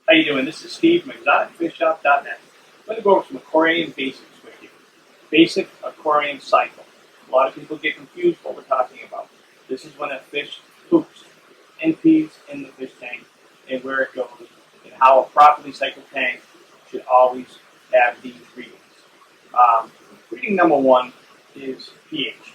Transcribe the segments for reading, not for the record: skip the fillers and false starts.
How you doing? This is Steve from exoticfishshop.net. I'm going to go over some aquarium basics with you. Basic aquarium cycle. A lot of people get confused what we're talking about. This is when a fish poops and pees in the fish tank and where it goes and how a properly cycled tank should always have these readings. Reading number one is pH.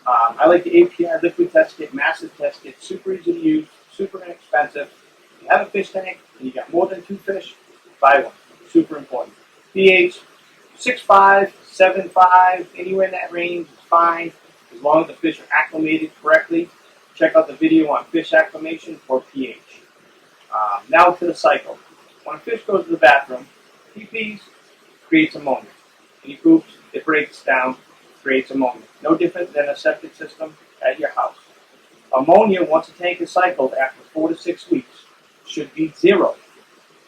I like the API liquid test kit, massive test kit, super easy to use, super inexpensive. If you have a fish tank and you got more than 2 fish, buy one. Super important. pH 6.5, 7.5, anywhere in that range is fine as long as the fish are acclimated correctly. Check out the video on fish acclimation for pH. Now to the cycle. When a fish goes to the bathroom, he pees, creates ammonia. When he poops, it breaks down, creates ammonia. No different than a septic system at your house. Ammonia, once a tank is cycled after 4 to 6 weeks, should be 0.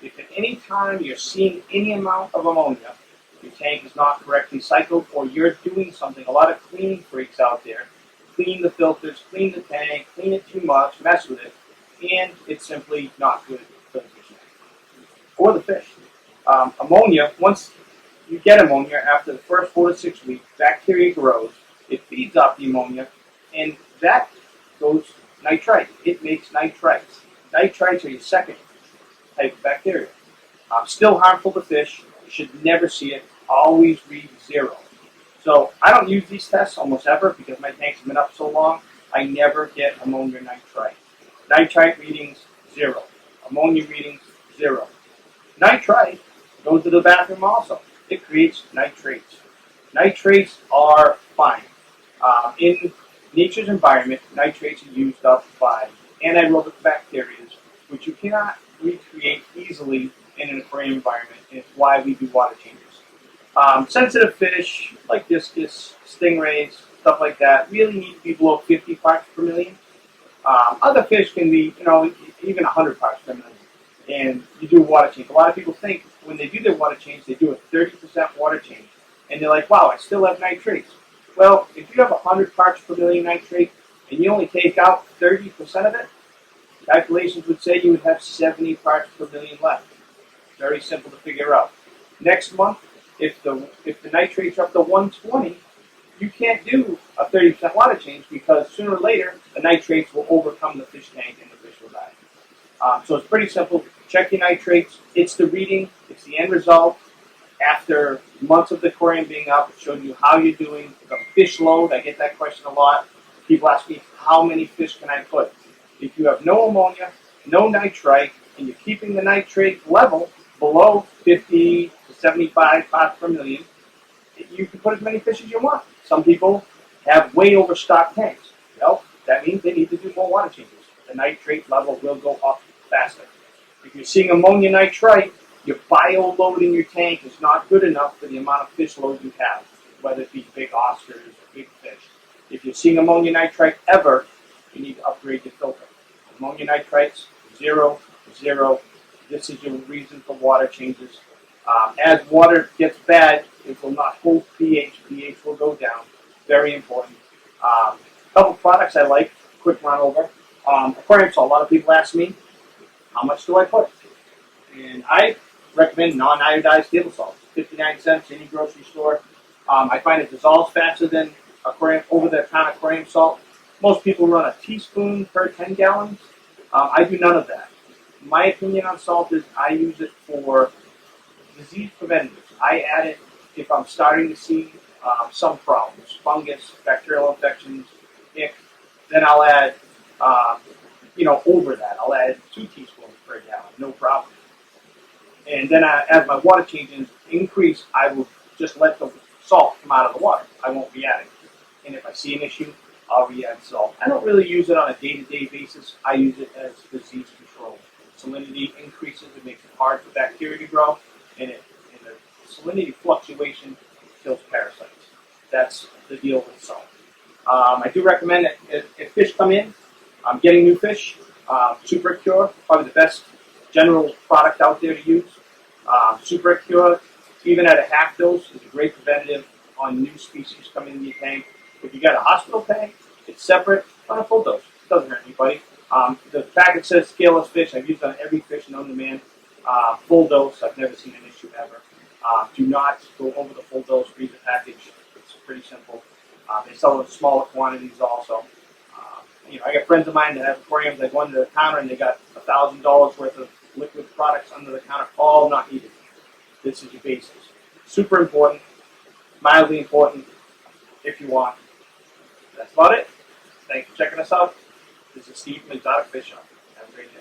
If at any time you're seeing any amount of ammonia, your tank is not correctly cycled, or you're doing something. A lot of cleaning freaks out there. Clean the filters, clean the tank, clean it too much, mess with it, and it's simply not good for the fish tank or the fish. Ammonia, once you get ammonia after the first 4 to 6 weeks, bacteria grows, it feeds off the ammonia, and that goes nitrite. It makes nitrites. Nitrites are your second type of bacteria. Still harmful to fish. You should never see it. Always read 0. So I don't use these tests almost ever because my tanks have been up so long. I never get ammonia nitrite. Nitrite readings 0. Ammonia readings 0. Nitrite goes to the bathroom also. It creates nitrates. Nitrates are fine. In nature's environment, nitrates are used up by anaerobic bacteria, which you cannot recreate easily in an aquarium environment, and it's why we do water changes. Sensitive fish, like discus, stingrays, stuff like that, really need to be below 50 parts per million. Other fish can be, even 100 parts per million, and you do a water change. A lot of people think when they do their water change, they do a 30% water change, and they're like, wow, I still have nitrates. Well, if you have 100 parts per million nitrate, and you only take out 30% of it, calculations would say you would have 70 parts per million left. Very simple to figure out. Next month, if the nitrates are up to 120, you can't do a 30% water change because sooner or later the nitrates will overcome the fish tank and the fish will die. So it's pretty simple. Check your nitrates. It's the reading. It's the end result. After months of the aquarium being up, it shows you how you're doing. The fish load, I get that question a lot. People ask me, how many fish can I put? If you have no ammonia, no nitrite, and you're keeping the nitrate level below 50 to 75 parts per million, you can put as many fish as you want. Some people have way overstocked tanks. Well, that means they need to do more water changes. The nitrate level will go up faster. If you're seeing ammonia nitrite, your bio load in your tank is not good enough for the amount of fish load you have, whether it be big Oscars or big fish. If you're seeing ammonia nitrite ever, you need to upgrade your filter. Ammonia nitrites, 0, 0. This is your reason for water changes. As water gets bad, it will not hold pH. pH will go down. Very important. A couple products I like, quick run over. Aquarium salt. A lot of people ask me, how much do I put? And I recommend non-iodized table salt. 59 cents, any grocery store. I find it dissolves faster than aquarium over-the-counter aquarium salt. Most people run a teaspoon per 10 gallons. I do none of that. My opinion on salt is I use it for disease preventatives. I add it if I'm starting to see some problems, fungus, bacterial infections, ick. Then I'll add, over that. I'll add 2 teaspoons per gallon, no problem. And then as my water changes increase, I will just let the salt come out of the water. I won't be adding it. And if I see an issue, I'll re-add salt. I don't really use it on a day-to-day basis. I use it as disease control. Salinity increases, it makes it hard for bacteria to grow, and the salinity fluctuation kills parasites. That's the deal with salt. I do recommend that if fish come in, getting new fish, Super Cure, probably the best general product out there to use. Super Cure, even at a half dose, is a great preventative on new species coming into your tank. If you got a hospital tank, it's separate on a full dose. It doesn't hurt anybody. The packet says scaleless fish. I've used on every fish known to man. Full dose, I've never seen an issue ever. Do not go over the full dose freezer package. It's pretty simple. They sell it in smaller quantities also. I got friends of mine that have aquariums. They go under the counter and they got $1,000 worth of liquid products under the counter, all not needed. This is your basics. Super important, mildly important if you want. That's about it. Thanks for checking us out. This is Steve from Exotic Fish Shop. Have a great day.